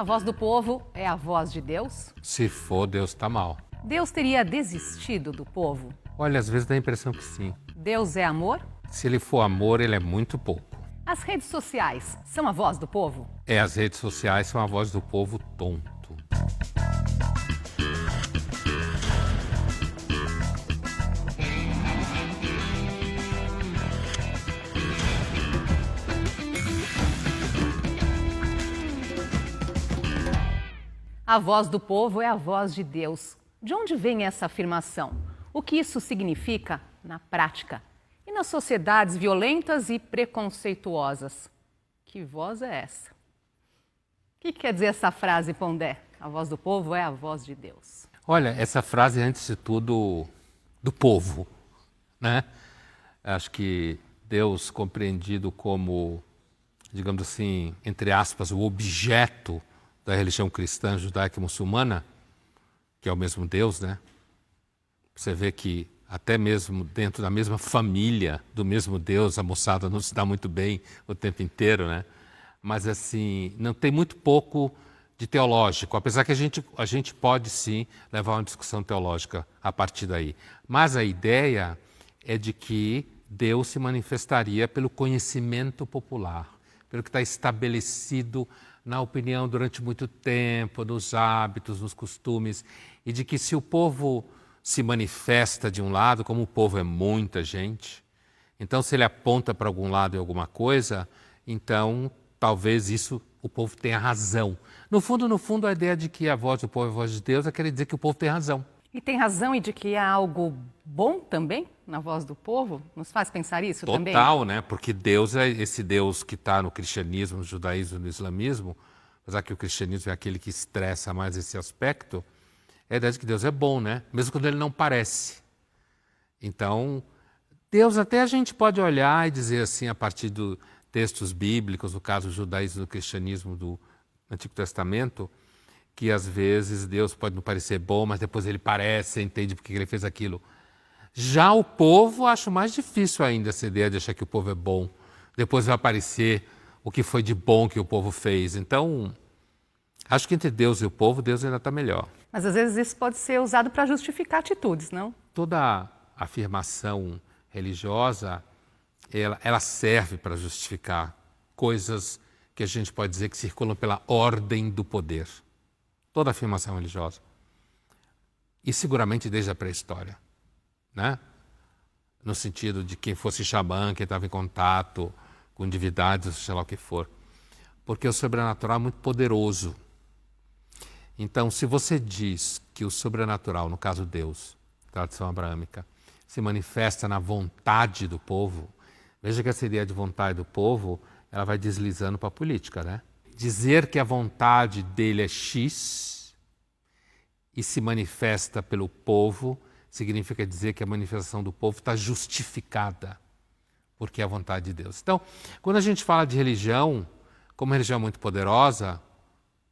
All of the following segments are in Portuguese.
A voz do povo é a voz de Deus? Se for, Deus está mal. Deus teria desistido do povo? Olha, às vezes dá a impressão que sim. Deus é amor? Se ele for amor, ele é muito pouco. As redes sociais são a voz do povo? As redes sociais são a voz do povo tonto. A voz do povo é a voz de Deus. De onde vem essa afirmação? O que isso significa na prática? E nas sociedades violentas e preconceituosas? Que voz é essa? O que quer dizer essa frase, Pondé? A voz do povo é a voz de Deus. Olha, essa frase é, antes de tudo, do povo, né? Acho que Deus, compreendido como, digamos assim, entre aspas, o objeto da religião cristã, judaica e muçulmana, que é o mesmo Deus, né? Você vê que até mesmo dentro da mesma família do mesmo Deus, a moçada não se dá muito bem o tempo inteiro, né? Mas assim, não tem muito pouco de teológico, apesar que a gente pode sim levar uma discussão teológica a partir daí. Mas a ideia é de que Deus se manifestaria pelo conhecimento popular, pelo que está estabelecido na opinião durante muito tempo, nos hábitos, nos costumes, e de que se o povo se manifesta de um lado, como o povo é muita gente, então se ele aponta para algum lado em alguma coisa, então talvez isso o povo tenha razão. No fundo, a ideia de que a voz do povo é a voz de Deus é querer dizer que o povo tem razão. E tem razão e de que há algo bom também na voz do povo? Nos faz pensar isso também? Total, né? Porque Deus é esse Deus que está no cristianismo, no judaísmo, no islamismo, apesar que o cristianismo é aquele que estressa mais esse aspecto, é a ideia de que Deus é bom, né? Mesmo quando ele não parece. Então, Deus até a gente pode olhar e dizer assim, a partir de textos bíblicos, no caso do judaísmo e do cristianismo do Antigo Testamento, que às vezes Deus pode não parecer bom, mas depois ele parece, você entende por que ele fez aquilo. Já o povo, acho mais difícil ainda essa ideia de achar que o povo é bom. Depois vai aparecer o que foi de bom que o povo fez. Então, acho que entre Deus e o povo, Deus ainda está melhor. Mas às vezes isso pode ser usado para justificar atitudes, não? Toda afirmação religiosa, ela serve para justificar coisas que a gente pode dizer que circulam pela ordem do poder. Toda afirmação religiosa. E seguramente desde a pré-história, né? No sentido de quem fosse xamã, quem estava em contato com divindades, sei lá o que for. Porque o sobrenatural é muito poderoso. Então, se você diz que o sobrenatural, no caso Deus, tradição abraâmica, se manifesta na vontade do povo, veja que essa ideia de vontade do povo, ela vai deslizando para a política, né? Dizer que a vontade dele é X e se manifesta pelo povo, significa dizer que a manifestação do povo está justificada, porque é a vontade de Deus. Então, quando a gente fala de religião, como religião muito poderosa,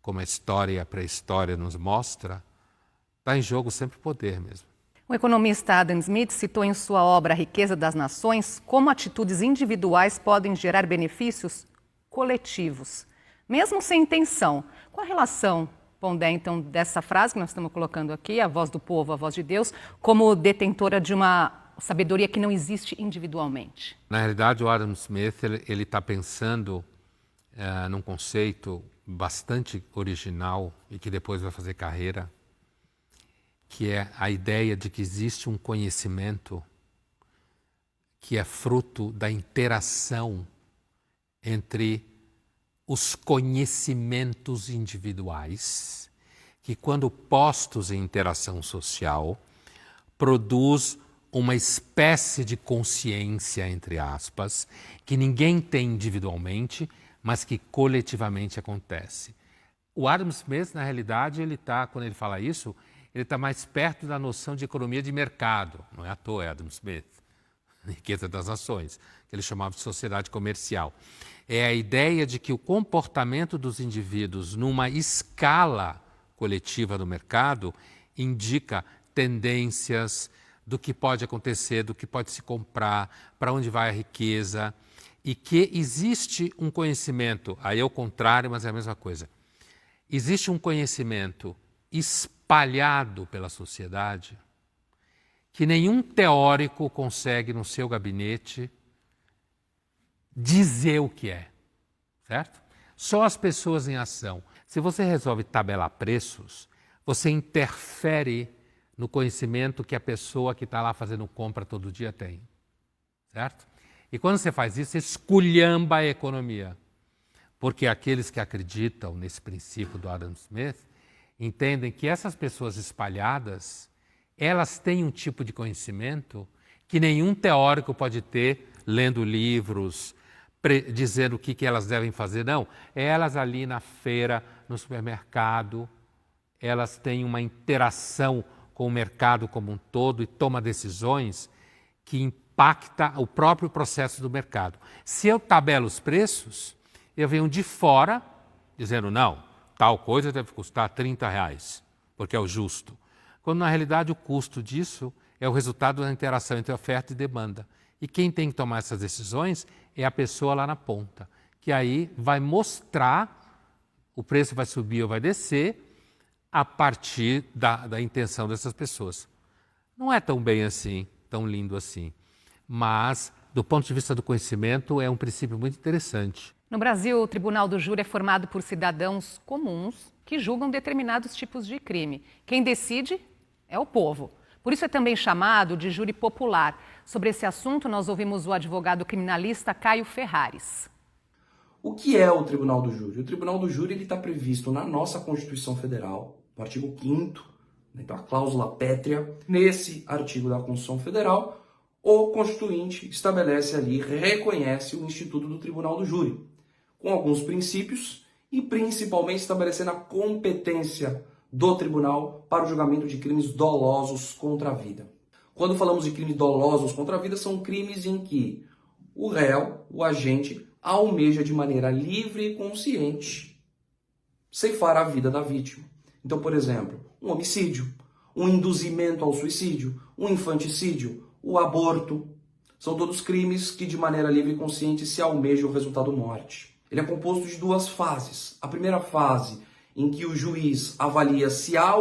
como a história e a pré-história nos mostra, está em jogo sempre o poder mesmo. O economista Adam Smith citou em sua obra A Riqueza das Nações como atitudes individuais podem gerar benefícios coletivos, mesmo sem intenção. Qual a relação, Pondé, então, dessa frase que nós estamos colocando aqui, a voz do povo, a voz de Deus, como detentora de uma sabedoria que não existe individualmente? Na realidade, o Adam Smith ele está pensando num conceito bastante original e que depois vai fazer carreira, que é a ideia de que existe um conhecimento que é fruto da interação entre os conhecimentos individuais, que quando postos em interação social, produz uma espécie de consciência, entre aspas, que ninguém tem individualmente, mas que coletivamente acontece. O Adam Smith, na realidade, quando ele fala isso, ele está mais perto da noção de economia de mercado. Não é à toa, é Adam Smith, Riqueza das Nações, que ele chamava de sociedade comercial. É a ideia de que o comportamento dos indivíduos numa escala coletiva do mercado indica tendências do que pode acontecer, do que pode se comprar, para onde vai a riqueza, e que existe um conhecimento, aí é o contrário, mas é a mesma coisa. existe um conhecimento espalhado pela sociedade que nenhum teórico consegue, no seu gabinete, dizer o que é, certo? Só as pessoas em ação. Se você resolve tabelar preços, você interfere no conhecimento que a pessoa que está lá fazendo compra todo dia tem, certo? E quando você faz isso, você esculhamba a economia. Porque aqueles que acreditam nesse princípio do Adam Smith entendem que essas pessoas espalhadas, elas têm um tipo de conhecimento que nenhum teórico pode ter lendo livros, dizendo o que elas devem fazer. Não, elas ali na feira, no supermercado, elas têm uma interação com o mercado como um todo e tomam decisões que impactam o próprio processo do mercado. Se eu tabelo os preços, eu venho de fora dizendo, não, tal coisa deve custar R$30, porque é o justo. Quando na realidade o custo disso é o resultado da interação entre oferta e demanda. E quem tem que tomar essas decisões é a pessoa lá na ponta, que aí vai mostrar, o preço vai subir ou vai descer, a partir da intenção dessas pessoas. Não é tão bem assim, tão lindo assim, mas do ponto de vista do conhecimento é um princípio muito interessante. No Brasil, o Tribunal do Júri é formado por cidadãos comuns que julgam determinados tipos de crime. Quem decide é o povo. Por isso é também chamado de júri popular. Sobre esse assunto, nós ouvimos o advogado criminalista Caio Ferrares. O que é o Tribunal do Júri? O Tribunal do Júri está previsto na nossa Constituição Federal, no artigo 5º, então a cláusula pétrea. Nesse artigo da Constituição Federal, o Constituinte estabelece ali, reconhece o Instituto do Tribunal do Júri, com alguns princípios e principalmente estabelecendo a competência do tribunal para o julgamento de crimes dolosos contra a vida. Quando falamos de crimes dolosos contra a vida, são crimes em que o réu, o agente, almeja de maneira livre e consciente ceifar a vida da vítima. Então, por exemplo, um homicídio, um induzimento ao suicídio, um infanticídio, o aborto, são todos crimes que de maneira livre e consciente se almeja o resultado morte. Ele é composto de duas fases. A primeira fase, em que o juiz avalia se há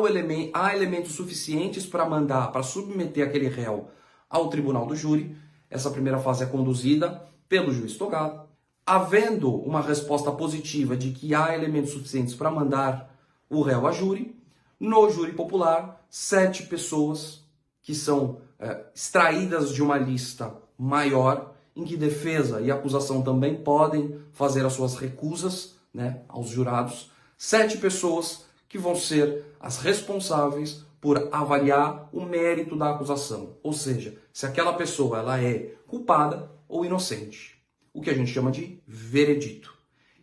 elementos suficientes para submeter aquele réu ao tribunal do júri. Essa primeira fase é conduzida pelo juiz togado. Havendo uma resposta positiva de que há elementos suficientes para mandar o réu a júri, no júri popular, 7 pessoas que são extraídas de uma lista maior, em que defesa e acusação também podem fazer as suas recusas, né, aos jurados. 7 pessoas que vão ser as responsáveis por avaliar o mérito da acusação, ou seja, se aquela pessoa ela é culpada ou inocente, o que a gente chama de veredito.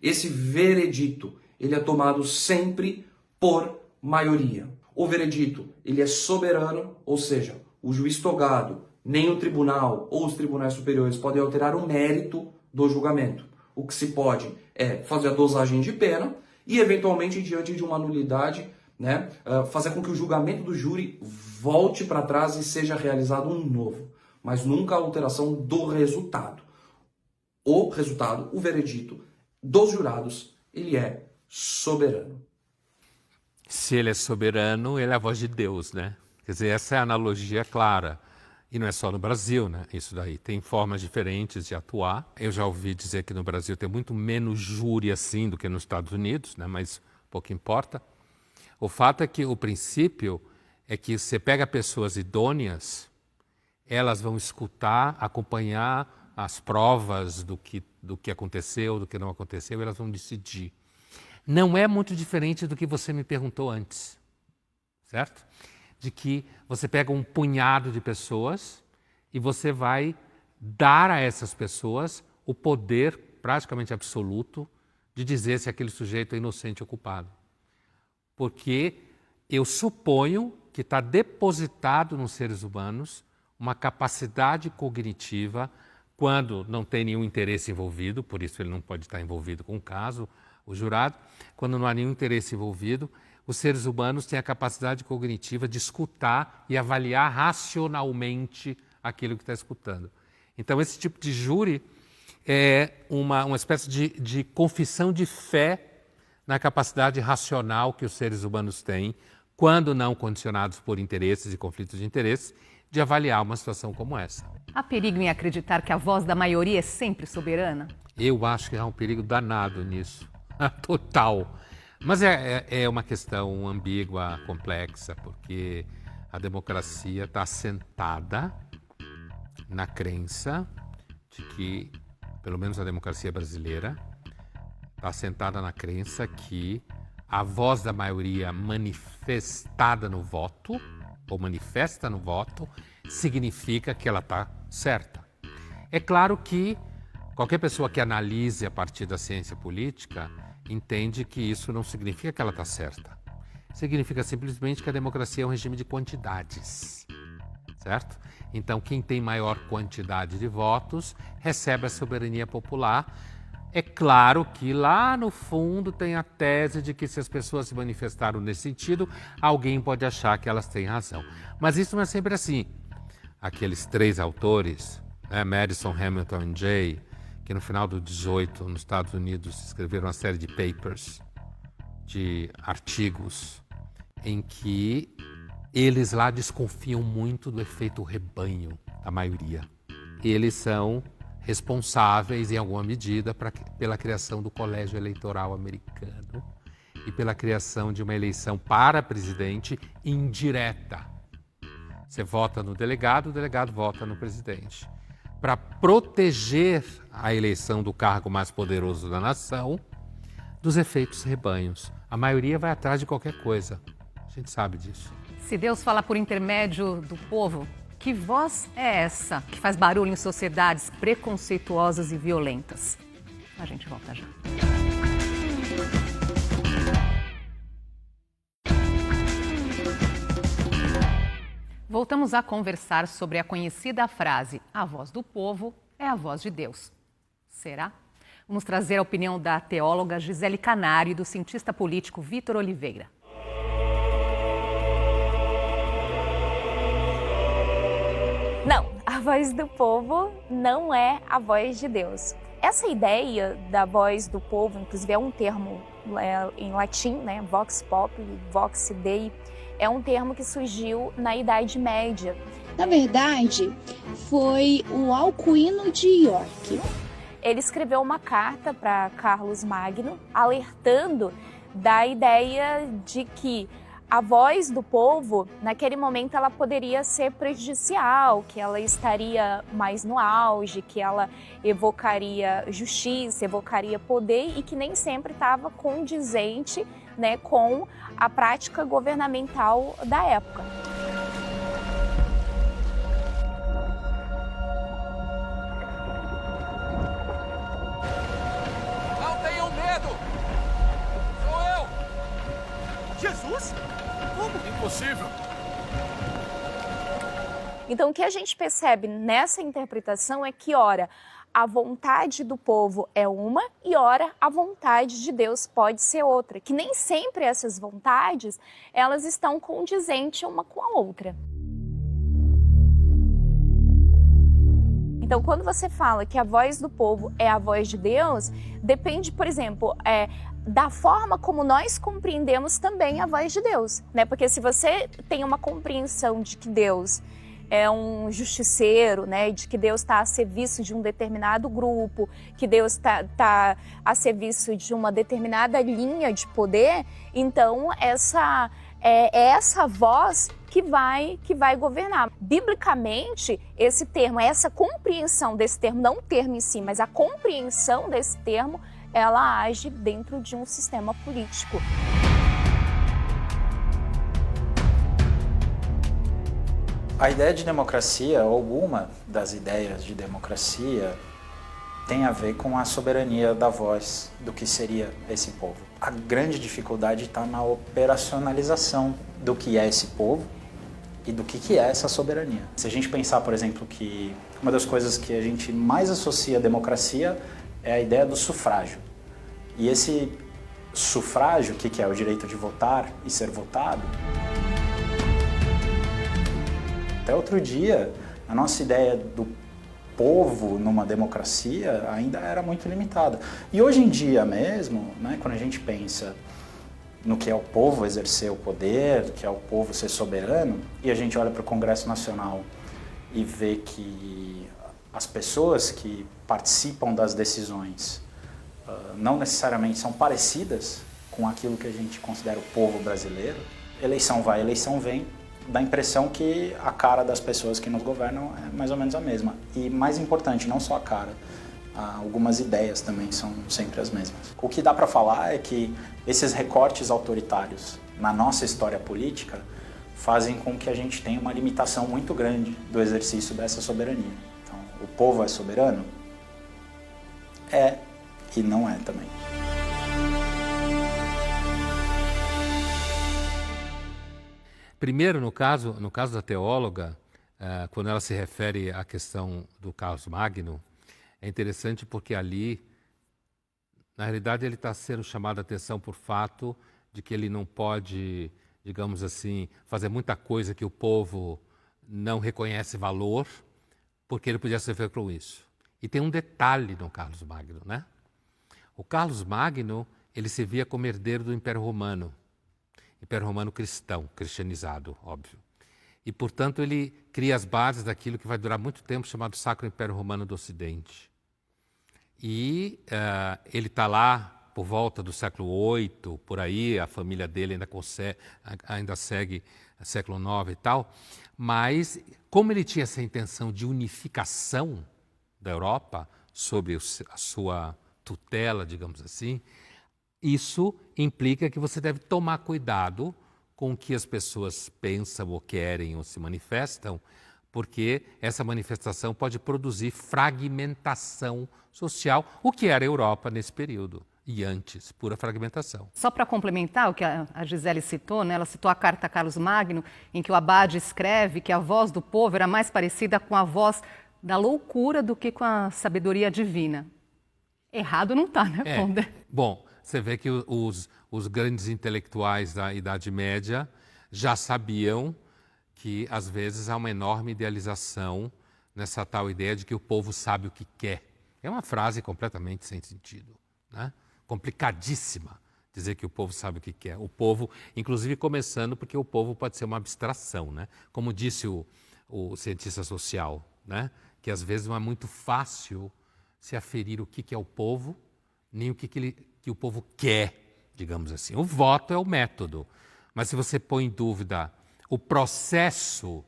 Esse veredito ele é tomado sempre por maioria. O veredito ele é soberano, ou seja, o juiz togado, nem o tribunal ou os tribunais superiores podem alterar o mérito do julgamento. O que se pode é fazer a dosagem de pena e, eventualmente, diante de uma nulidade, né, fazer com que o julgamento do júri volte para trás e seja realizado um novo, mas nunca a alteração do resultado. O resultado, o veredito dos jurados, ele é soberano. Se ele é soberano, ele é a voz de Deus, né? Quer dizer, essa é a analogia clara. E não é só no Brasil, né? Isso daí. Tem formas diferentes de atuar. Eu já ouvi dizer que no Brasil tem muito menos júri assim do que nos Estados Unidos, né? Mas pouco importa. O fato é que o princípio é que você pega pessoas idôneas, elas vão escutar, acompanhar as provas do que aconteceu, do que não aconteceu, e elas vão decidir. Não é muito diferente do que você me perguntou antes, certo? De que você pega um punhado de pessoas e você vai dar a essas pessoas o poder praticamente absoluto de dizer se aquele sujeito é inocente ou culpado. Porque eu suponho que está depositado nos seres humanos uma capacidade cognitiva quando não tem nenhum interesse envolvido, por isso ele não pode estar envolvido com o caso, o jurado, quando não há nenhum interesse envolvido, os seres humanos têm a capacidade cognitiva de escutar e avaliar racionalmente aquilo que está escutando. Então, esse tipo de júri é uma espécie de confissão de fé na capacidade racional que os seres humanos têm, quando não condicionados por interesses e conflitos de interesses, de avaliar uma situação como essa. Há perigo em acreditar que a voz da maioria é sempre soberana? Eu acho que há um perigo danado nisso, total. Mas é uma questão ambígua, complexa, porque a democracia está assentada na crença de que, pelo menos a democracia brasileira, está assentada na crença que a voz da maioria manifestada no voto, ou manifesta no voto, significa que ela está certa. É claro que qualquer pessoa que analise a partir da ciência política entende que isso não significa que ela está certa. Significa simplesmente que a democracia é um regime de quantidades, certo? Então, quem tem maior quantidade de votos recebe a soberania popular. É claro que lá no fundo tem a tese de que se as pessoas se manifestaram nesse sentido, alguém pode achar que elas têm razão. Mas isso não é sempre assim. Aqueles 3 autores, Madison, Hamilton e Jay, que no final do 18, nos Estados Unidos, escreveram uma série de papers, de artigos, em que eles lá desconfiam muito do efeito rebanho da maioria. Eles são responsáveis, em alguma medida, pela criação do colégio eleitoral americano e pela criação de uma eleição para presidente indireta. Você vota no delegado, o delegado vota no presidente. Para proteger a eleição do cargo mais poderoso da nação dos efeitos rebanhos. A maioria vai atrás de qualquer coisa. A gente sabe disso. Se Deus fala por intermédio do povo, que voz é essa que faz barulho em sociedades preconceituosas e violentas? A gente volta já. Voltamos a conversar sobre a conhecida frase: a voz do povo é a voz de Deus. Será? Vamos trazer a opinião da teóloga Gisele Canário e do cientista político Vitor Oliveira. Não, a voz do povo não é a voz de Deus. Essa ideia da voz do povo, inclusive é um termo em latim, né? Vox populi, vox dei, é um termo que surgiu na Idade Média. Na verdade, foi o Alcuino de York. Ele escreveu uma carta para Carlos Magno, alertando da ideia de que a voz do povo, naquele momento, ela poderia ser prejudicial, que ela estaria mais no auge, que ela evocaria justiça, evocaria poder e que nem sempre estava condizente, né, com a prática governamental da época. Não tenham medo! Sou eu! Jesus? Como? Impossível! Então, o que a gente percebe nessa interpretação é que, ora, a vontade do povo é uma e, ora, a vontade de Deus pode ser outra. Que nem sempre essas vontades, elas estão condizentes uma com a outra. Então, quando você fala que a voz do povo é a voz de Deus, depende, por exemplo, da forma como nós compreendemos também a voz de Deus, né? Porque se você tem uma compreensão de que Deus é um justiceiro, né? De que Deus está a serviço de um determinado grupo, que Deus está a serviço de uma determinada linha de poder, então essa voz que vai governar. Biblicamente, esse termo, essa compreensão desse termo, não o termo em si, mas a compreensão desse termo, ela age dentro de um sistema político. A ideia de democracia, ou alguma das ideias de democracia, tem a ver com a soberania da voz do que seria esse povo. A grande dificuldade está na operacionalização do que é esse povo e do que é essa soberania. Se a gente pensar, por exemplo, que uma das coisas que a gente mais associa à democracia é a ideia do sufrágio. E esse sufrágio, o que é o direito de votar e ser votado? Até outro dia, a nossa ideia do povo numa democracia ainda era muito limitada. E hoje em dia mesmo, né, quando a gente pensa no que é o povo exercer o poder, que é o povo ser soberano, e a gente olha para o Congresso Nacional e vê que as pessoas que participam das decisões não necessariamente são parecidas com aquilo que a gente considera o povo brasileiro, eleição vai, eleição vem, dá a impressão que a cara das pessoas que nos governam é mais ou menos a mesma. E mais importante, não só a cara, algumas ideias também são sempre as mesmas. O que dá para falar é que esses recortes autoritários na nossa história política fazem com que a gente tenha uma limitação muito grande do exercício dessa soberania. Então, o povo é soberano? É e não é também. Primeiro, no caso da teóloga, quando ela se refere à questão do Carlos Magno, é interessante porque ali, na realidade, ele está sendo chamado a atenção por fato de que ele não pode, digamos assim, fazer muita coisa que o povo não reconhece valor, porque ele podia sofrer com isso. E tem um detalhe no Carlos Magno, né? O Carlos Magno, ele se via como herdeiro do Império Romano. Império Romano cristão, cristianizado, óbvio. E, portanto, ele cria as bases daquilo que vai durar muito tempo, chamado Sacro Império Romano do Ocidente. E ele está lá por volta do século VIII, por aí, a família dele ainda segue século IX e tal, mas como ele tinha essa intenção de unificação da Europa sob a sua tutela, digamos assim, isso implica que você deve tomar cuidado com o que as pessoas pensam ou querem ou se manifestam, porque essa manifestação pode produzir fragmentação social, o que era a Europa nesse período e antes, pura fragmentação. Só para complementar o que a Gisele citou, né? Ela citou a carta a Carlos Magno, em que o abade escreve que a voz do povo era mais parecida com a voz da loucura do que com a sabedoria divina. Errado não está, né, Ponder? Bom, você vê que os grandes intelectuais da Idade Média já sabiam que, às vezes, há uma enorme idealização nessa tal ideia de que o povo sabe o que quer. É uma frase completamente sem sentido, né? Complicadíssima dizer que o povo sabe o que quer. O povo, inclusive começando porque o povo pode ser uma abstração, né? Como disse o cientista social, né? Que às vezes não é muito fácil se aferir o que é o povo, nem o que o povo quer, digamos assim. O voto é o método, mas se você põe em dúvida o processo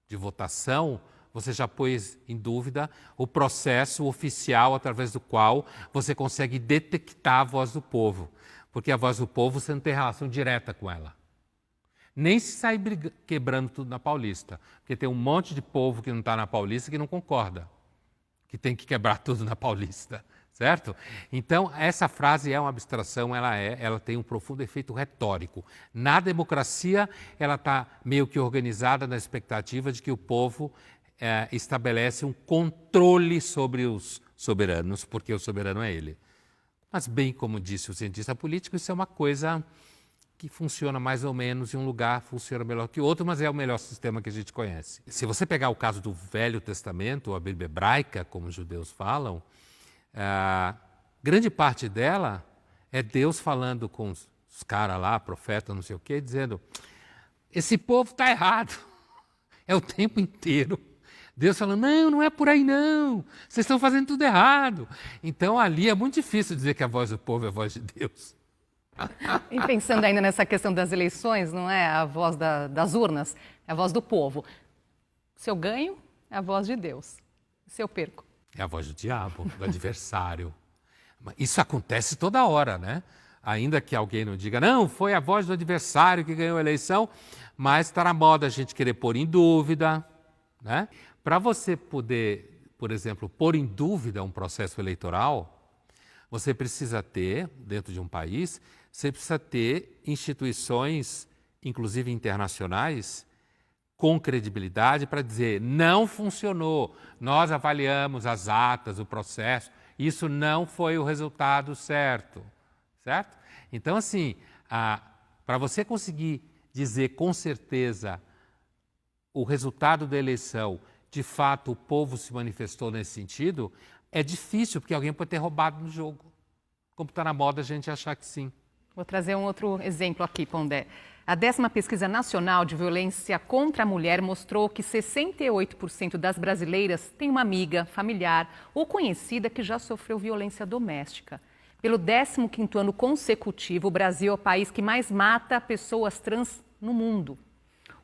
de votação, você já pôs em dúvida o processo oficial através do qual você consegue detectar a voz do povo. Porque a voz do povo você não tem relação direta com ela. Nem se sair quebrando tudo na Paulista. Porque tem um monte de povo que não está na Paulista que não concorda. Que tem que quebrar tudo na Paulista. Certo? Então, essa frase é uma abstração, ela tem um profundo efeito retórico. Na democracia, ela está meio que organizada na expectativa de que o povo estabelece um controle sobre os soberanos, porque o soberano é ele. Mas, bem como disse o cientista político, isso é uma coisa que funciona mais ou menos, em um lugar funciona melhor que o outro, mas é o melhor sistema que a gente conhece. Se você pegar o caso do Velho Testamento, a Bíblia hebraica, como os judeus falam, grande parte dela é Deus falando com os caras lá, profeta, não sei o quê, dizendo: esse povo está errado. É o tempo inteiro. Deus falando: não é por aí não, vocês estão fazendo tudo errado. Então ali é muito difícil dizer que a voz do povo é a voz de Deus. E pensando ainda nessa questão das eleições, não é a voz das urnas, é a voz do povo. Se eu ganho, é a voz de Deus. Se eu perco, é a voz do diabo, do adversário. Isso acontece toda hora, né? Ainda que alguém não diga, não, foi a voz do adversário que ganhou a eleição, mas está na moda a gente querer pôr em dúvida, né? Para você poder, por exemplo, pôr em dúvida um processo eleitoral, você precisa ter, dentro de um país, você precisa ter instituições, inclusive internacionais, com credibilidade para dizer: não funcionou, nós avaliamos as atas, o processo, isso não foi o resultado certo, certo? Então, assim, para você conseguir dizer com certeza o resultado da eleição de fato, o povo se manifestou nesse sentido, é difícil, porque alguém pode ter roubado no jogo. Como está na moda a gente achar que sim. Vou trazer um outro exemplo aqui, Pondé. A 10ª Pesquisa Nacional de Violência contra a Mulher mostrou que 68% das brasileiras têm uma amiga, familiar ou conhecida que já sofreu violência doméstica. Pelo 15º ano consecutivo, o Brasil é o país que mais mata pessoas trans no mundo.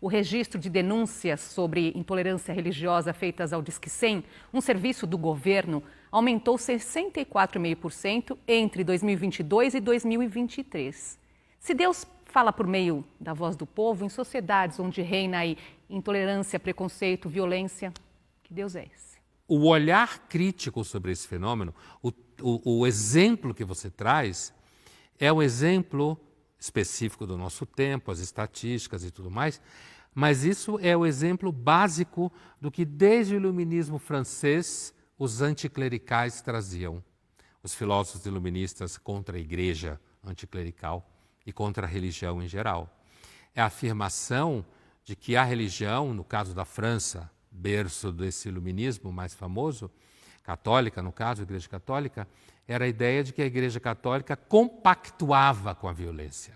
O registro de denúncias sobre intolerância religiosa feitas ao Disque 100, um serviço do governo, aumentou 64,5% entre 2022 e 2023. Se Deus fala por meio da voz do povo em sociedades onde reina aí intolerância, preconceito, violência, que Deus é esse? O olhar crítico sobre esse fenômeno, o exemplo que você traz, é um exemplo específico do nosso tempo, as estatísticas e tudo mais, mas isso é o exemplo básico do que desde o iluminismo francês os anticlericais traziam. Os filósofos iluministas contra a igreja anticlerical e contra a religião em geral. É a afirmação de que a religião, no caso da França, berço desse iluminismo mais famoso, católica, no caso, a Igreja Católica, era a ideia de que a Igreja Católica compactuava com a violência.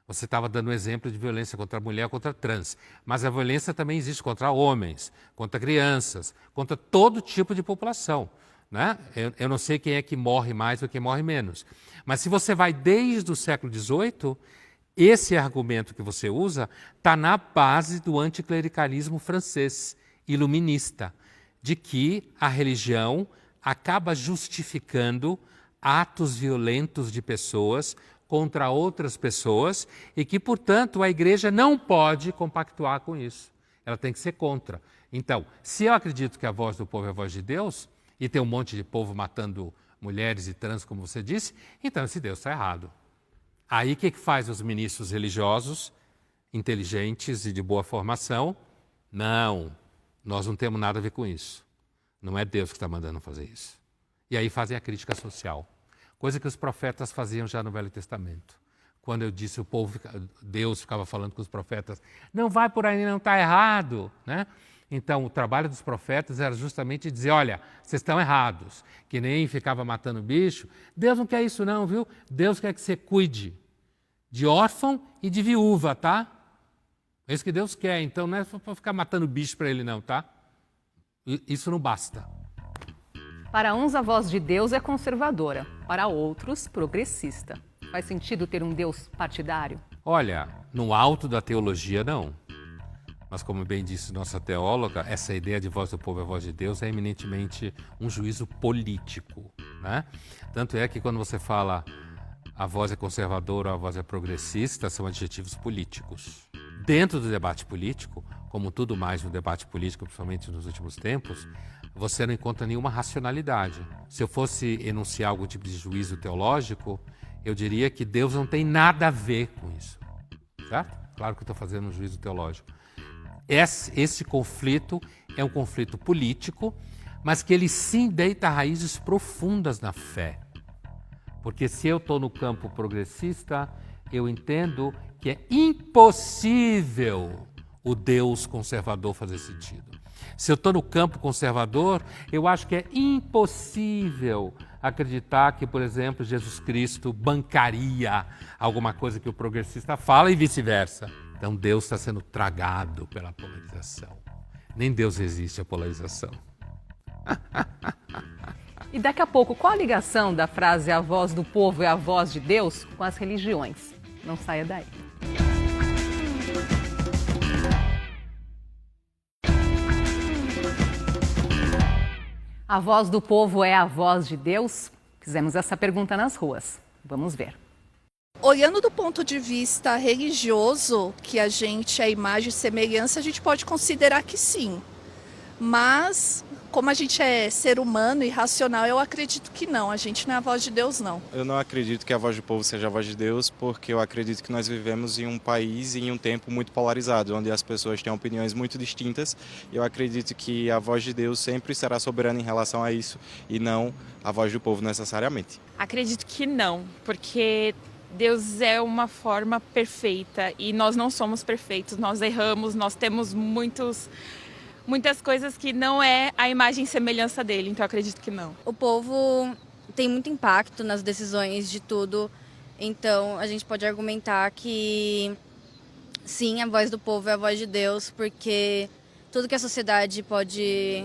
Você estava dando um exemplo de violência contra a mulher, contra a trans, mas a violência também existe contra homens, contra crianças, contra todo tipo de população. Né? Eu não sei quem é que morre mais ou quem morre menos. Mas se você vai desde o século XVIII, esse argumento que você usa está na base do anticlericalismo francês, iluminista, de que a religião acaba justificando atos violentos de pessoas contra outras pessoas e que, portanto, a igreja não pode compactuar com isso. Ela tem que ser contra. Então, se eu acredito que a voz do povo é a voz de Deus, e tem um monte de povo matando mulheres e trans, como você disse, então esse Deus está errado. Aí o que faz os ministros religiosos, inteligentes e de boa formação? Não, nós não temos nada a ver com isso. Não é Deus que está mandando fazer isso. E aí fazem a crítica social. Coisa que os profetas faziam já no Velho Testamento. Quando eu disse Deus ficava falando com os profetas, não vai por aí, não está errado. Né? Então, o trabalho dos profetas era justamente dizer, olha, vocês estão errados. Que nem ficava matando bicho. Deus não quer isso não, viu? Deus quer que você cuide de órfão e de viúva, tá? É isso que Deus quer. Então, não é para ficar matando bicho para ele não, tá? Isso não basta. Para uns, a voz de Deus é conservadora, para outros, progressista. Faz sentido ter um Deus partidário? Olha, no alto da teologia, não. Mas, como bem disse nossa teóloga, essa ideia de voz do povo é a voz de Deus é eminentemente um juízo político. Né? Tanto é que quando você fala a voz é conservadora ou a voz é progressista, são adjetivos políticos. Dentro do debate político, como tudo mais no debate político, principalmente nos últimos tempos, você não encontra nenhuma racionalidade. Se eu fosse enunciar algum tipo de juízo teológico, eu diria que Deus não tem nada a ver com isso. Certo? Claro que eu estou fazendo um juízo teológico. Esse conflito é um conflito político, mas que ele sim deita raízes profundas na fé. Porque se eu estou no campo progressista, eu entendo que é impossível o Deus conservador fazer sentido. Se eu estou no campo conservador, eu acho que é impossível acreditar que, por exemplo, Jesus Cristo bancaria alguma coisa que o progressista fala e vice-versa. Então Deus está sendo tragado pela polarização. Nem Deus resiste à polarização. E daqui a pouco, qual a ligação da frase a voz do povo é a voz de Deus com as religiões? Não saia daí. A voz do povo é a voz de Deus? Fizemos essa pergunta nas ruas. Vamos ver. Olhando do ponto de vista religioso, que a gente é imagem e semelhança, a gente pode considerar que sim. Mas, como a gente é ser humano e racional, eu acredito que não. A gente não é a voz de Deus, não. Eu não acredito que a voz do povo seja a voz de Deus, porque eu acredito que nós vivemos em um país e em um tempo muito polarizado, onde as pessoas têm opiniões muito distintas. Eu acredito que a voz de Deus sempre será soberana em relação a isso, e não a voz do povo necessariamente. Acredito que não, porque Deus é uma forma perfeita e nós não somos perfeitos, nós erramos, nós temos muitos muitas coisas que não é a imagem e semelhança dele, então eu acredito que não. O povo tem muito impacto nas decisões de tudo, então a gente pode argumentar que sim, a voz do povo é a voz de Deus, porque tudo que a sociedade pode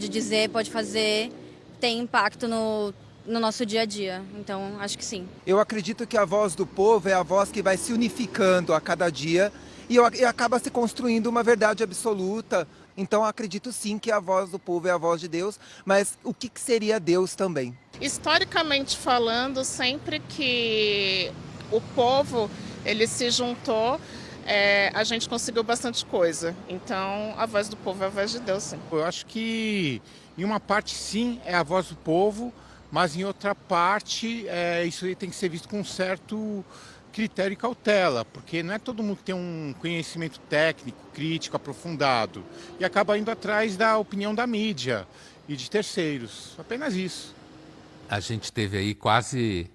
dizer, pode fazer, tem impacto no nosso dia a dia. Então, acho que sim. Eu acredito que a voz do povo é a voz que vai se unificando a cada dia e acaba se construindo uma verdade absoluta. Então, eu acredito sim que a voz do povo é a voz de Deus, mas o que seria Deus também? Historicamente falando, sempre que o povo ele se juntou, a gente conseguiu bastante coisa. Então, a voz do povo é a voz de Deus, sim. Eu acho que, em uma parte, sim, é a voz do povo, mas, em outra parte, isso aí tem que ser visto com um certo critério e cautela, porque não é todo mundo que tem um conhecimento técnico, crítico, aprofundado, e acaba indo atrás da opinião da mídia e de terceiros. Apenas isso. A gente teve aí quase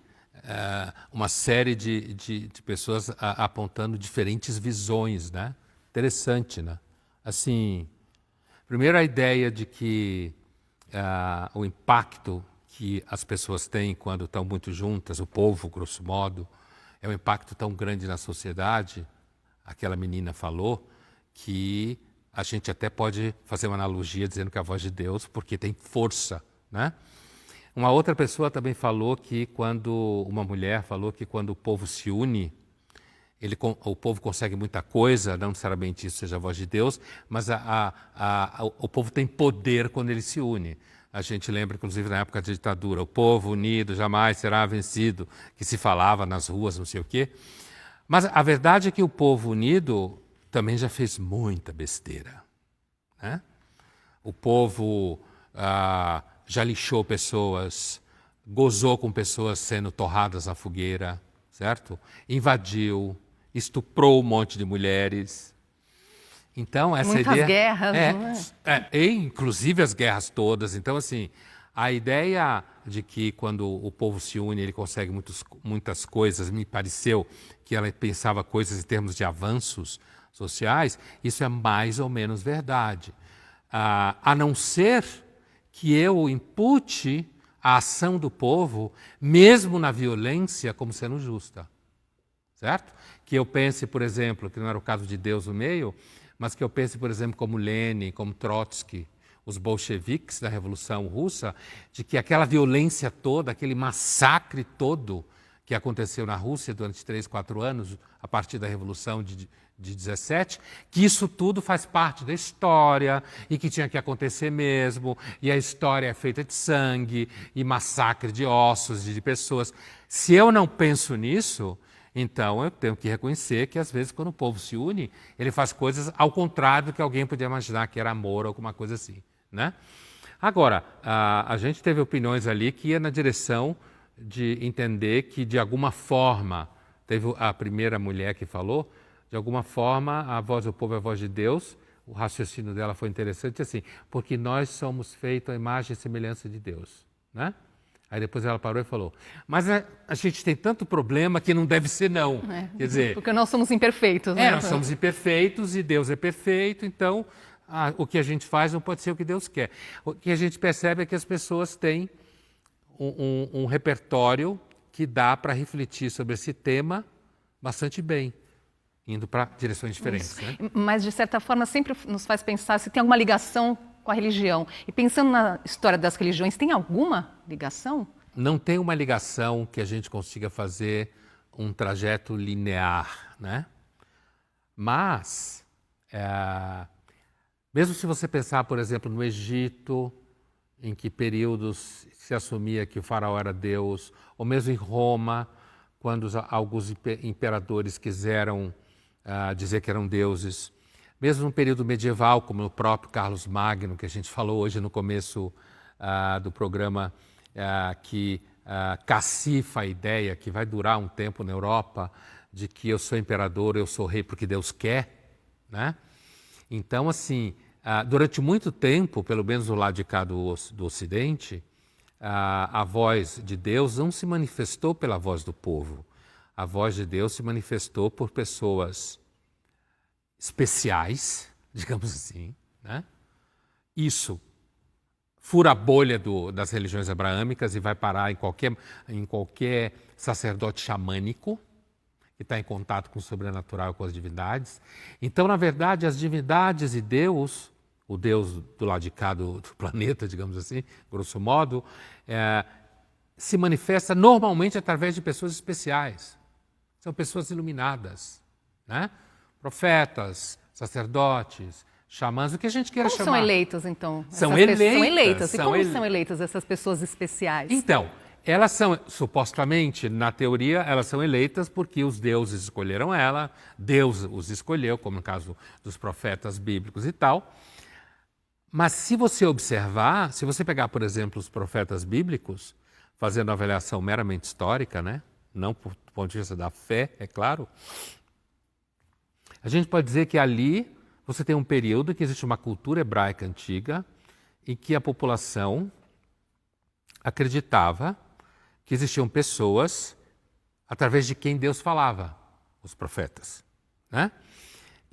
uma série de pessoas apontando diferentes visões, né? Interessante, né? Assim, primeiro a ideia de que o impacto que as pessoas têm quando estão muito juntas, o povo, grosso modo, é um impacto tão grande na sociedade, aquela menina falou, que a gente até pode fazer uma analogia dizendo que é a voz de Deus, porque tem força, né? Uma outra pessoa também falou que uma mulher falou que quando o povo se une, o povo consegue muita coisa, não necessariamente isso seja a voz de Deus, mas o povo tem poder quando ele se une. A gente lembra, inclusive, na época da ditadura, o povo unido jamais será vencido, que se falava nas ruas, não sei o quê. Mas a verdade é que o povo unido também já fez muita besteira, né? O povo já lixou pessoas, gozou com pessoas sendo torradas na fogueira, certo? Invadiu, estuprou um monte de mulheres. Então, essa muitas ideia... guerras, não é? Inclusive as guerras todas. Então, assim, a ideia de que quando o povo se une, ele consegue muitas coisas, me pareceu que ela pensava coisas em termos de avanços sociais, isso é mais ou menos verdade. A não ser que eu impute a ação do povo, mesmo na violência, como sendo justa. Certo? Que eu pense, por exemplo, que não era o caso de Deus no meio, mas que eu pense, por exemplo, como Lenin, como Trotsky, os bolcheviques da Revolução Russa, de que aquela violência toda, aquele massacre todo que aconteceu na Rússia durante 3, 4 anos, a partir da Revolução de 17, que isso tudo faz parte da história e que tinha que acontecer mesmo, e a história é feita de sangue e massacre de ossos de pessoas. Se eu não penso nisso, então eu tenho que reconhecer que às vezes quando o povo se une, ele faz coisas ao contrário do que alguém podia imaginar que era amor ou alguma coisa assim, né? Agora, a gente teve opiniões ali que ia na direção de entender que de alguma forma, teve a primeira mulher que falou, de alguma forma a voz do povo é a voz de Deus, o raciocínio dela foi interessante assim, porque nós somos feitos à imagem e semelhança de Deus, né? Aí depois ela parou e falou, mas a gente tem tanto problema que não deve ser não. Quer dizer, porque nós somos imperfeitos, né? Nós somos imperfeitos e Deus é perfeito, então o que a gente faz não pode ser o que Deus quer. O que a gente percebe é que as pessoas têm um repertório que dá para refletir sobre esse tema bastante bem, indo para direções diferentes. Né? Mas, de certa forma, sempre nos faz pensar se tem alguma ligação com a religião. E pensando na história das religiões, tem alguma ligação? Não tem uma ligação que a gente consiga fazer um trajeto linear, né? Mas, mesmo se você pensar, por exemplo, no Egito, em que períodos se assumia que o faraó era Deus, ou mesmo em Roma, quando alguns imperadores quiseram dizer que eram deuses, mesmo no período medieval, como o próprio Carlos Magno, que a gente falou hoje no começo do programa, que cacifa a ideia que vai durar um tempo na Europa, de que eu sou imperador, eu sou rei porque Deus quer, né? Então, assim, durante muito tempo, pelo menos do lado de cá do Ocidente, a voz de Deus não se manifestou pela voz do povo. A voz de Deus se manifestou por pessoas especiais, digamos assim, né? Isso fura a bolha das religiões abraâmicas e vai parar em qualquer sacerdote xamânico que está em contato com o sobrenatural e com as divindades. Então, na verdade, as divindades e Deus, o Deus do lado de cá do planeta, digamos assim, grosso modo, se manifesta normalmente através de pessoas especiais. São pessoas iluminadas, né? Profetas, sacerdotes, xamãs, o que a gente queira chamar. Como são eleitos, então? São eleitas. São eleitas. E como são eleitas essas pessoas especiais? Então, elas são, supostamente, na teoria, elas são eleitas porque os deuses escolheram ela, Deus os escolheu, como no caso dos profetas bíblicos e tal. Mas se você observar, se você pegar, por exemplo, os profetas bíblicos, fazendo uma avaliação meramente histórica, né? Não do ponto de vista da fé, é claro, a gente pode dizer que ali você tem um período que existe uma cultura hebraica antiga e que a população acreditava que existiam pessoas através de quem Deus falava, os profetas, né?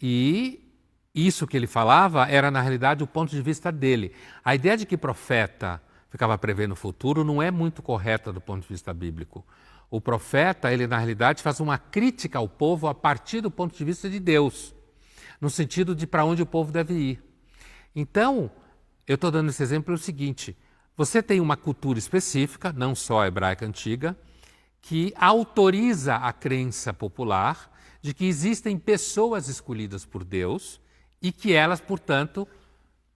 E isso que ele falava era, na realidade, o ponto de vista dele. A ideia de que profeta ficava prevendo o futuro não é muito correta do ponto de vista bíblico. O profeta, ele, na realidade, faz uma crítica ao povo a partir do ponto de vista de Deus, no sentido de para onde o povo deve ir. Então, eu estou dando esse exemplo pelo seguinte: você tem uma cultura específica, não só a hebraica antiga, que autoriza a crença popular de que existem pessoas escolhidas por Deus e que elas, portanto,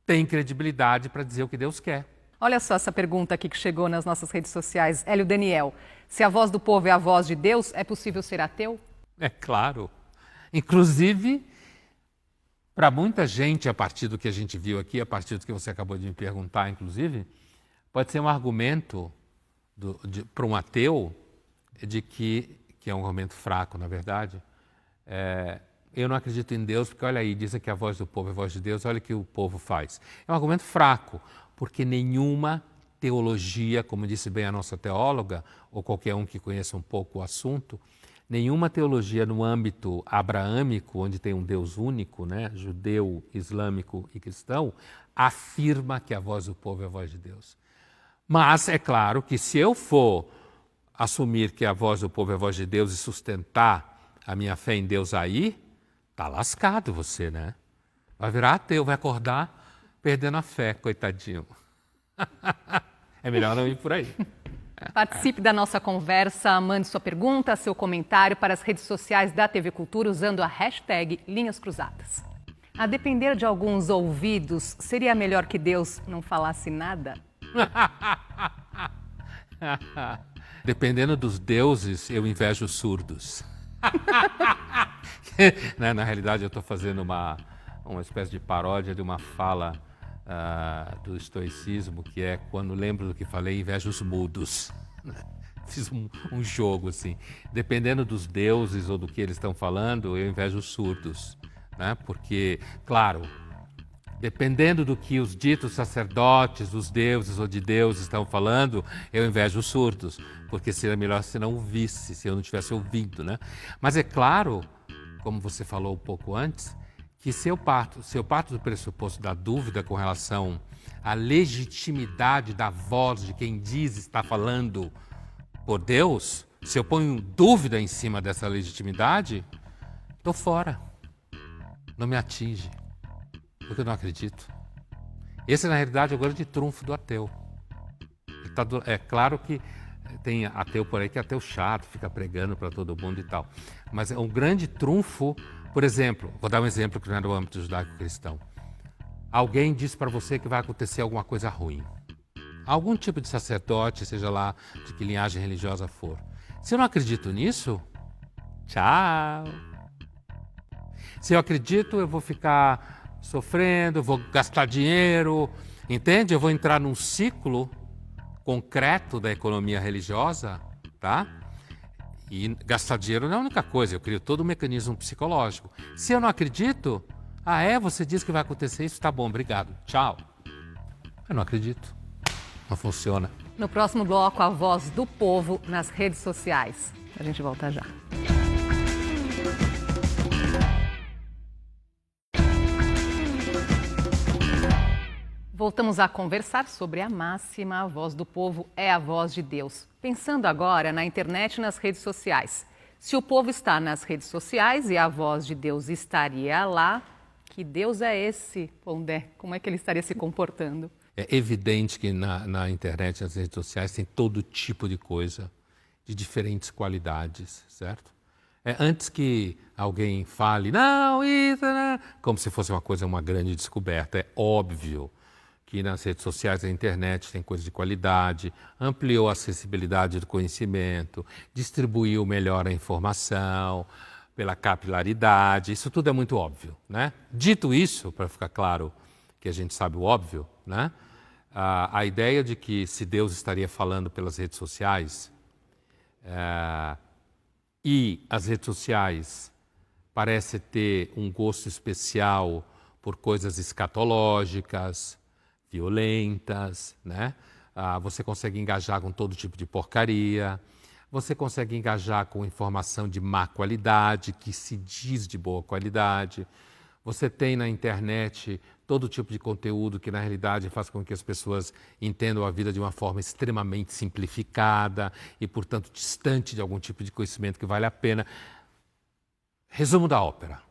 têm credibilidade para dizer o que Deus quer. Olha só essa pergunta aqui que chegou nas nossas redes sociais. Hélio Daniel, se a voz do povo é a voz de Deus, é possível ser ateu? É claro. Inclusive, para muita gente, a partir do que a gente viu aqui, a partir do que você acabou de me perguntar, inclusive, pode ser um argumento para um ateu de que é um argumento fraco, na verdade. Eu não acredito em Deus porque, olha aí, dizem que a voz do povo é a voz de Deus, olha o que o povo faz. É um argumento fraco, porque nenhuma teologia, como disse bem a nossa teóloga, ou qualquer um que conheça um pouco o assunto, nenhuma teologia no âmbito abraâmico, onde tem um Deus único, né, judeu, islâmico e cristão, afirma que a voz do povo é a voz de Deus. Mas é claro que se eu for assumir que a voz do povo é a voz de Deus e sustentar a minha fé em Deus aí, tá lascado você, né? Vai virar ateu, vai acordar perdendo a fé, coitadinho. É melhor não ir por aí. Participe da nossa conversa, mande sua pergunta, seu comentário para as redes sociais da TV Cultura usando a hashtag Linhas Cruzadas. A depender de alguns ouvidos, seria melhor que Deus não falasse nada? Dependendo dos deuses, eu invejo os surdos. Na realidade, eu estou fazendo uma espécie de paródia de uma fala do estoicismo, que é: quando lembro do que falei, invejo os mudos. Fiz um jogo assim. Dependendo dos deuses ou do que eles estão falando, eu invejo os surdos, né? Porque, claro, dependendo do que os ditos sacerdotes, os deuses ou de Deus estão falando, eu invejo os surdos, porque seria melhor se não ouvisse, se eu não estivesse ouvindo, né? Mas é claro, como você falou um pouco antes, que se eu parto do pressuposto da dúvida com relação à legitimidade da voz de quem diz estar falando por Deus, se eu ponho dúvida em cima dessa legitimidade, estou fora. Não me atinge, porque eu não acredito. Esse, na realidade, é o grande trunfo do ateu. É claro que tem ateu por aí que é ateu chato, fica pregando para todo mundo e tal. Mas é um grande trunfo. Por exemplo, vou dar um exemplo que não é do âmbito judaico-cristão. Alguém diz para você que vai acontecer alguma coisa ruim. Algum tipo de sacerdote, seja lá de que linhagem religiosa for. Se eu não acredito nisso, tchau. Se eu acredito, eu vou ficar sofrendo, vou gastar dinheiro, entende? Eu vou entrar num ciclo concreto da economia religiosa, tá? E gastar dinheiro não é a única coisa, eu crio todo um mecanismo psicológico. Se eu não acredito, você diz que vai acontecer isso, tá bom, obrigado, tchau. Eu não acredito, não funciona. No próximo bloco, a voz do povo nas redes sociais. A gente volta já. Voltamos a conversar sobre a máxima: a voz do povo é a voz de Deus. Pensando agora na internet e nas redes sociais. Se o povo está nas redes sociais e a voz de Deus estaria lá, que Deus é esse, Pondé? Como é que ele estaria se comportando? É evidente que na internet e nas redes sociais tem todo tipo de coisa, de diferentes qualidades, certo? Antes que alguém fale, não, isso, não, como se fosse uma grande descoberta, é óbvio que nas redes sociais e na internet tem coisa de qualidade, ampliou a acessibilidade do conhecimento, distribuiu melhor a informação, pela capilaridade, isso tudo é muito óbvio, né? Dito isso, para ficar claro que a gente sabe o óbvio, né? A ideia de que se Deus estaria falando pelas redes sociais e as redes sociais parecem ter um gosto especial por coisas escatológicas, violentas, né? Você consegue engajar com todo tipo de porcaria, você consegue engajar com informação de má qualidade, que se diz de boa qualidade. Você tem na internet todo tipo de conteúdo que, na realidade, faz com que as pessoas entendam a vida de uma forma extremamente simplificada e, portanto, distante de algum tipo de conhecimento que vale a pena. Resumo da ópera.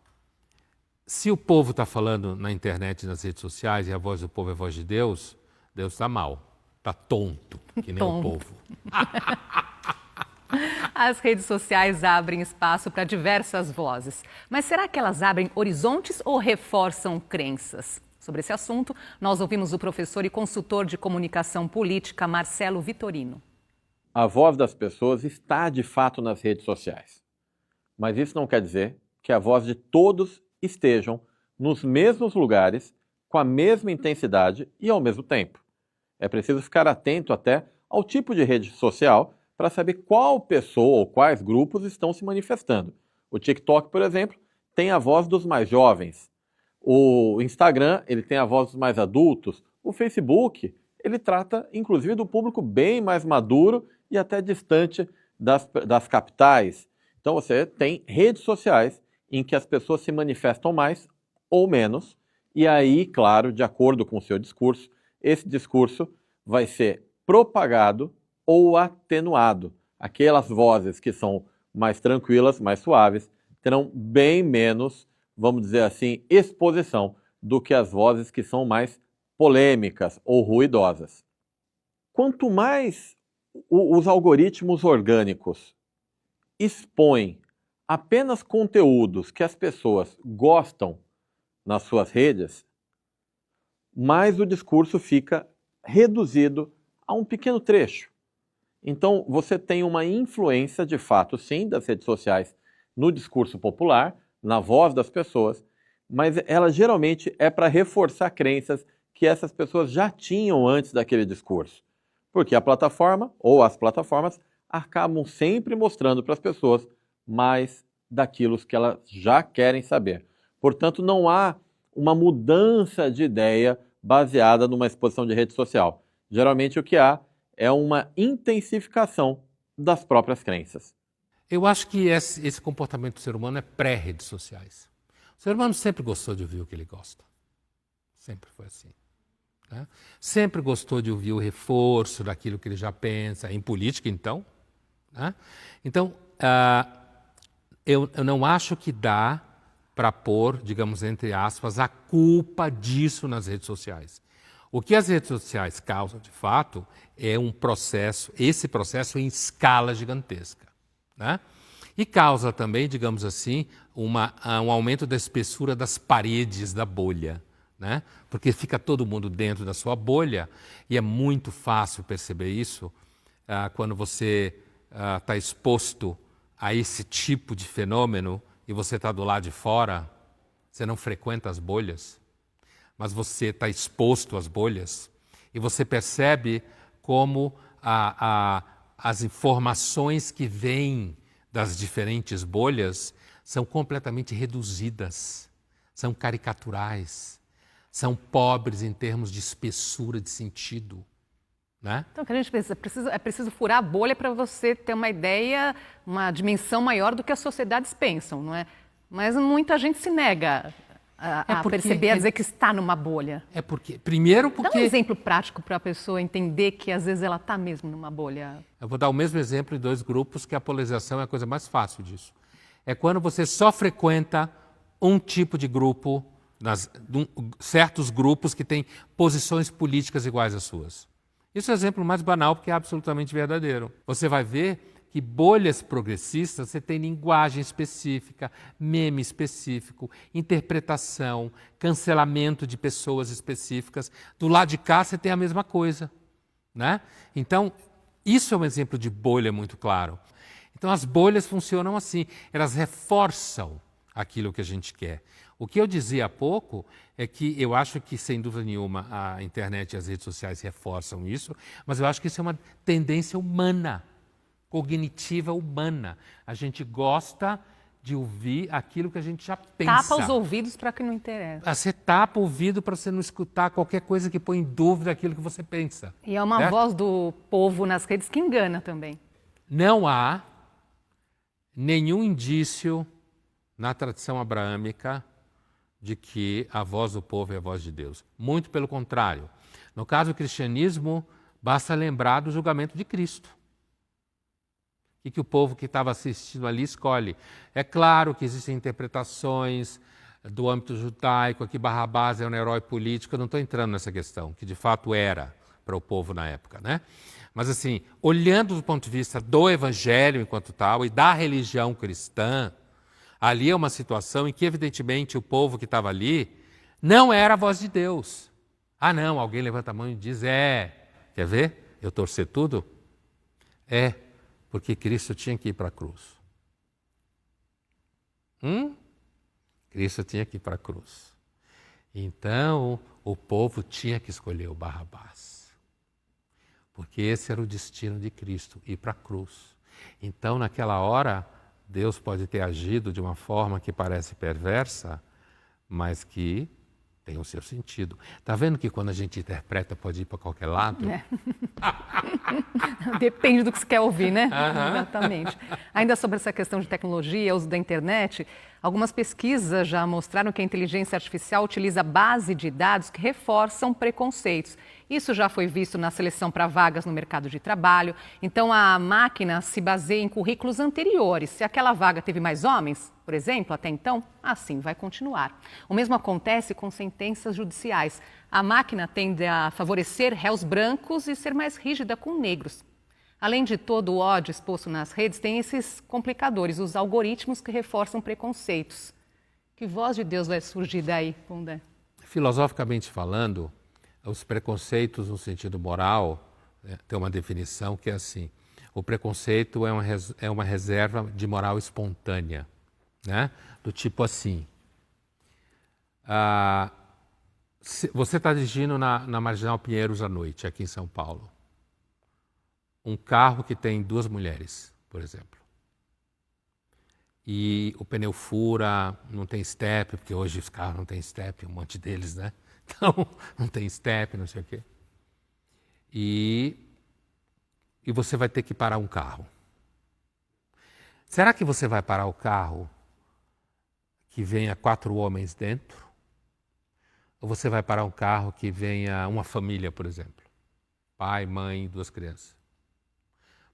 Se o povo está falando na internet e nas redes sociais e a voz do povo é a voz de Deus, Deus está mal, está tonto, que nem o povo. As redes sociais abrem espaço para diversas vozes. Mas será que elas abrem horizontes ou reforçam crenças? Sobre esse assunto, nós ouvimos o professor e consultor de comunicação política, Marcelo Vitorino. A voz das pessoas está, de fato, nas redes sociais. Mas isso não quer dizer que a voz de todos estejam nos mesmos lugares, com a mesma intensidade e ao mesmo tempo. É preciso ficar atento até ao tipo de rede social para saber qual pessoa ou quais grupos estão se manifestando. O TikTok, por exemplo, tem a voz dos mais jovens. O Instagram, ele tem a voz dos mais adultos. O Facebook, ele trata, inclusive, do público bem mais maduro e até distante das capitais. Então, você tem redes sociais em que as pessoas se manifestam mais ou menos, e aí, claro, de acordo com o seu discurso, esse discurso vai ser propagado ou atenuado. Aquelas vozes que são mais tranquilas, mais suaves, terão bem menos, vamos dizer assim, exposição do que as vozes que são mais polêmicas ou ruidosas. Quanto mais os algoritmos orgânicos expõem apenas conteúdos que as pessoas gostam nas suas redes, mais o discurso fica reduzido a um pequeno trecho. Então, você tem uma influência, de fato, sim, das redes sociais no discurso popular, na voz das pessoas, mas ela geralmente é para reforçar crenças que essas pessoas já tinham antes daquele discurso. Porque a plataforma, ou as plataformas, acabam sempre mostrando para as pessoas mais daquilo que elas já querem saber. Portanto, não há uma mudança de ideia baseada numa exposição de rede social. Geralmente o que há é uma intensificação das próprias crenças. Eu acho que esse comportamento do ser humano é pré-redes sociais. O ser humano sempre gostou de ouvir o que ele gosta. Sempre foi assim. Né? Sempre gostou de ouvir o reforço daquilo que ele já pensa. Em política, então. Né? Então, eu não acho que dá para pôr, digamos, entre aspas, a culpa disso nas redes sociais. O que as redes sociais causam, de fato, é esse processo em escala gigantesca. Né? E causa também, digamos assim, um aumento da espessura das paredes da bolha. Né? Porque fica todo mundo dentro da sua bolha e é muito fácil perceber isso quando você está exposto a esse tipo de fenômeno e você está do lado de fora, você não frequenta as bolhas, mas você está exposto às bolhas e você percebe como as informações que vêm das diferentes bolhas são completamente reduzidas, são caricaturais, são pobres em termos de espessura de sentido. Né? Então, o que a gente pensa, é preciso furar a bolha para você ter uma ideia, uma dimensão maior do que as sociedades pensam, não é? Mas muita gente se nega a perceber, a dizer que está numa bolha? É porque, primeiro porque... Dá um exemplo prático para a pessoa entender que às vezes ela está mesmo numa bolha. Eu vou dar o mesmo exemplo em 2 grupos, que a polarização é a coisa mais fácil disso. É quando você só frequenta um tipo de grupo, certos grupos que têm posições políticas iguais às suas. Isso é o exemplo mais banal, porque é absolutamente verdadeiro. Você vai ver que bolhas progressistas, você tem linguagem específica, meme específico, interpretação, cancelamento de pessoas específicas. Do lado de cá, você tem a mesma coisa, né? Então, isso é um exemplo de bolha muito claro. Então, as bolhas funcionam assim, elas reforçam aquilo que a gente quer. O que eu dizia há pouco é que eu acho que, sem dúvida nenhuma, a internet e as redes sociais reforçam isso, mas eu acho que isso é uma tendência humana, cognitiva humana. A gente gosta de ouvir aquilo que a gente já pensa. Tapa os ouvidos para que não interessa. Você tapa o ouvido para você não escutar qualquer coisa que põe em dúvida aquilo que você pensa. E é uma voz do povo nas redes que engana também. Não há nenhum indício na tradição abraâmica de que a voz do povo é a voz de Deus. Muito pelo contrário. No caso do cristianismo, basta lembrar do julgamento de Cristo. O que o povo que estava assistindo ali escolhe? É claro que existem interpretações do âmbito judaico, que Barrabás é um herói político, eu não estou entrando nessa questão, que de fato era para o povo na época, né? Mas assim, olhando do ponto de vista do evangelho enquanto tal e da religião cristã, ali é uma situação em que evidentemente o povo que estava ali não era a voz de Deus. Ah não, alguém levanta a mão e diz, quer ver? Eu torcer tudo? Porque Cristo tinha que ir para a cruz. Cristo tinha que ir para a cruz. Então, o povo tinha que escolher o Barrabás. Porque esse era o destino de Cristo, ir para a cruz. Então, naquela hora, Deus pode ter agido de uma forma que parece perversa, mas que tem o seu sentido. Está vendo que quando a gente interpreta pode ir para qualquer lado? Depende do que você quer ouvir, né? Exatamente. Ainda sobre essa questão de tecnologia, uso da internet, algumas pesquisas já mostraram que a inteligência artificial utiliza base de dados que reforçam preconceitos. Isso já foi visto na seleção para vagas no mercado de trabalho. Então, a máquina se baseia em currículos anteriores. Se aquela vaga teve mais homens, por exemplo, até então, assim vai continuar. O mesmo acontece com sentenças judiciais. A máquina tende a favorecer réus brancos e ser mais rígida com negros. Além de todo o ódio exposto nas redes, tem esses complicadores, os algoritmos que reforçam preconceitos. Que voz de Deus vai surgir daí, Pondé? Filosoficamente falando, os preconceitos no sentido moral, tem uma definição que é assim, o preconceito é uma reserva de moral espontânea, né? Do tipo assim, você está dirigindo na Marginal Pinheiros à noite, aqui em São Paulo, um carro que tem 2 mulheres, por exemplo, e o pneu fura, não tem step, porque hoje os carros não têm step, um monte deles, né? Então, não tem step, não sei o quê. E você vai ter que parar um carro. Será que você vai parar o carro que venha 4 homens dentro? Ou você vai parar um carro que venha uma família, por exemplo? Pai, mãe, 2 crianças.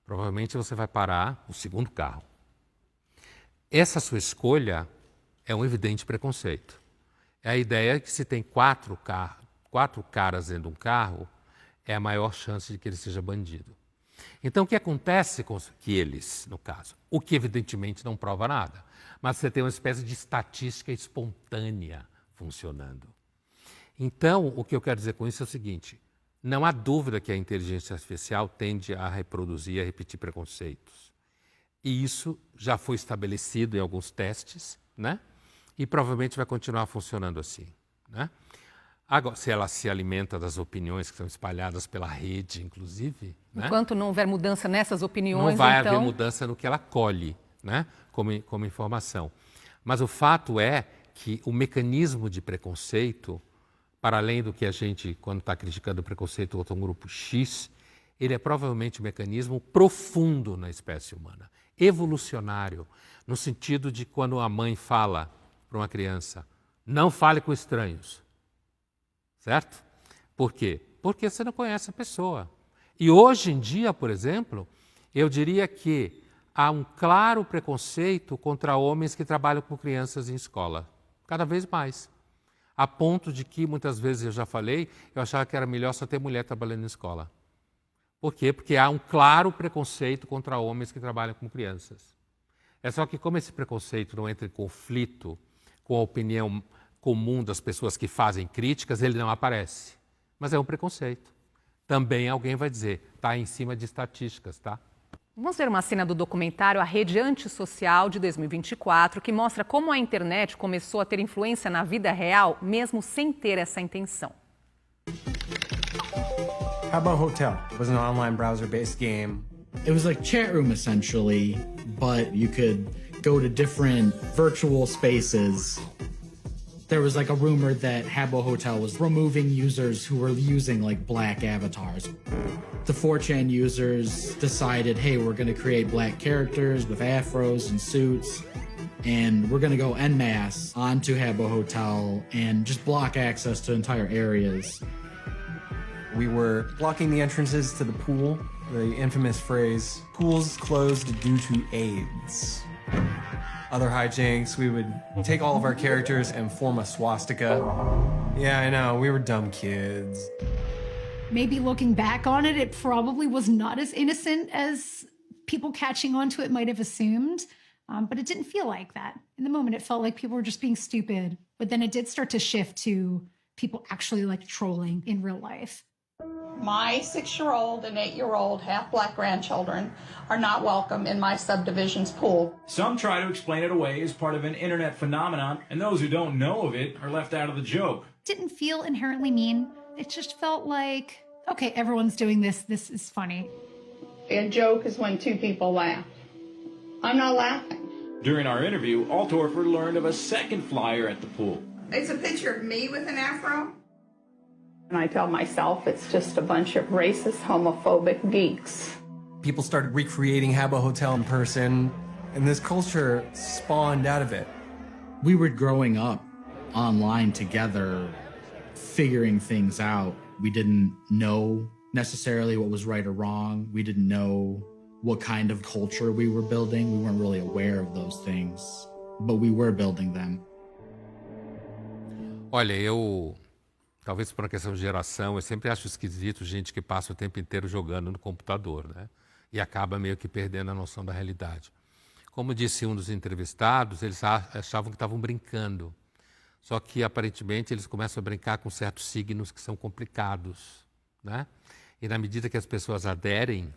Provavelmente você vai parar o segundo carro. Essa sua escolha é um evidente preconceito. É a ideia que se tem 4 caras dentro de um carro, é a maior chance de que ele seja bandido. Então, o que acontece com eles, no caso? O que evidentemente não prova nada, mas você tem uma espécie de estatística espontânea funcionando. Então, o que eu quero dizer com isso é o seguinte, não há dúvida que a inteligência artificial tende a reproduzir, a repetir preconceitos. E isso já foi estabelecido em alguns testes, né? E provavelmente vai continuar funcionando assim, né? Agora, se ela se alimenta das opiniões que são espalhadas pela rede, inclusive... Enquanto não houver mudança nessas opiniões, não vai haver mudança no que ela colhe, né? como informação. Mas o fato é que o mecanismo de preconceito, para além do que a gente, quando está criticando o preconceito contra um grupo X, ele é provavelmente um mecanismo profundo na espécie humana, evolucionário, no sentido de quando a mãe fala para uma criança, Não fale com estranhos. Certo? Por quê? Porque você não conhece a pessoa. E hoje em dia, por exemplo, eu diria que há um claro preconceito contra homens que trabalham com crianças em escola. Cada vez mais. A ponto de que, muitas vezes eu já falei, eu achava que era melhor só ter mulher trabalhando em escola. Por quê? Porque há um claro preconceito contra homens que trabalham com crianças. É só que como esse preconceito não entra em conflito com a opinião comum das pessoas que fazem críticas, ele não aparece. Mas é um preconceito. Também alguém vai dizer, está em cima de estatísticas, tá? Vamos ver uma cena do documentário A Rede Antissocial, de 2024, que mostra como a internet começou a ter influência na vida real, mesmo sem ter essa intenção. Habbo Hotel was an online browser-based game. It was like chat room essentially, but you could go to different virtual spaces. There was like a rumor that Habbo Hotel was removing users who were using like black avatars. The 4chan users decided, hey, we're going to create black characters with afros and suits, and we're going to go en masse onto Habbo Hotel and just block access to entire areas. We were blocking the entrances to the pool, the infamous phrase, pools closed due to AIDS. Other hijinks, we would take all of our characters and form a swastika. Yeah, I know, we were dumb kids. Maybe looking back on it, it probably was not as innocent as people catching on to it might have assumed, but it didn't feel like that. In the moment, it felt like people were just being stupid, but then it did start to shift to people actually like trolling in real life. My 6-year-old and 8-year-old half-black grandchildren are not welcome in my subdivision's pool. Some try to explain it away as part of an internet phenomenon, and those who don't know of it are left out of the joke. Didn't feel inherently mean. It just felt like, okay, everyone's doing this. This is funny. A joke is when two people laugh. I'm not laughing. During our interview, Altorfer learned of a second flyer at the pool. It's a picture of me with an afro. And I tell myself it's just a bunch of racist, homophobic geeks. People started recreating Habbo Hotel in person, and this culture spawned out of it. We were growing up online together, figuring things out. We didn't know necessarily what was right or wrong. We didn't know what kind of culture we were building. We weren't really aware of those things, but we were building them. Olha, talvez por uma questão de geração, eu sempre acho esquisito gente que passa o tempo inteiro jogando no computador, né? E acaba meio que perdendo a noção da realidade. Como disse um dos entrevistados, eles achavam que estavam brincando. Só que, aparentemente, eles começam a brincar com certos signos que são complicados, né? E na medida que as pessoas aderem,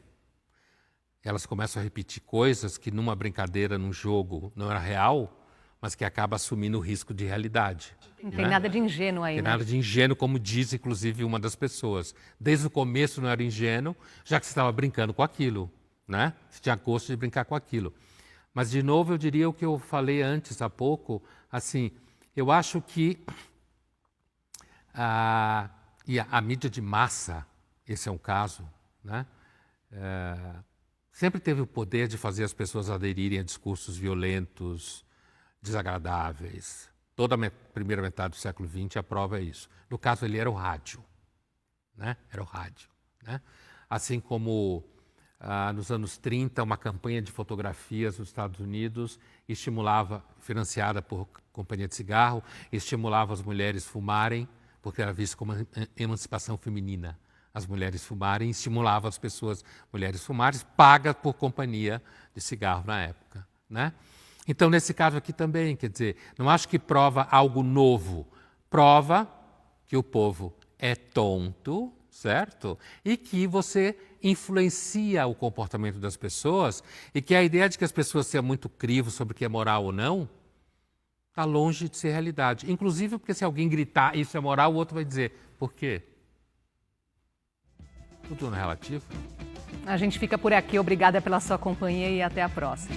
elas começam a repetir coisas que numa brincadeira, num jogo, não era real, mas que acaba assumindo o risco de realidade. Não tem nada de ingênuo aí, né? Tem né? nada de ingênuo, como diz, inclusive, uma das pessoas. Desde o começo não era ingênuo, já que você estava brincando com aquilo, né? Você tinha gosto de brincar com aquilo. Mas, de novo, eu diria o que eu falei antes, há pouco, assim, eu acho que a mídia de massa, esse é um caso, né? Sempre teve o poder de fazer as pessoas aderirem a discursos violentos, desagradáveis. Toda a primeira metade do século XX a prova é isso. No caso, ele era o rádio, né? Era o rádio, né? Assim como nos anos 30, uma campanha de fotografias nos Estados Unidos estimulava, financiada por companhia de cigarro, estimulava as mulheres a fumarem, porque era visto como emancipação feminina. As mulheres fumarem, estimulava as pessoas, mulheres fumarem, paga por companhia de cigarro na época, né? Então, nesse caso aqui também, quer dizer, não acho que prova algo novo. Prova que o povo é tonto, certo? E que você influencia o comportamento das pessoas e que a ideia de que as pessoas sejam muito crivos sobre o que é moral ou não está longe de ser realidade. Inclusive porque se alguém gritar isso é moral, o outro vai dizer, por quê? Tudo não é relativo. A gente fica por aqui. Obrigada pela sua companhia e até a próxima.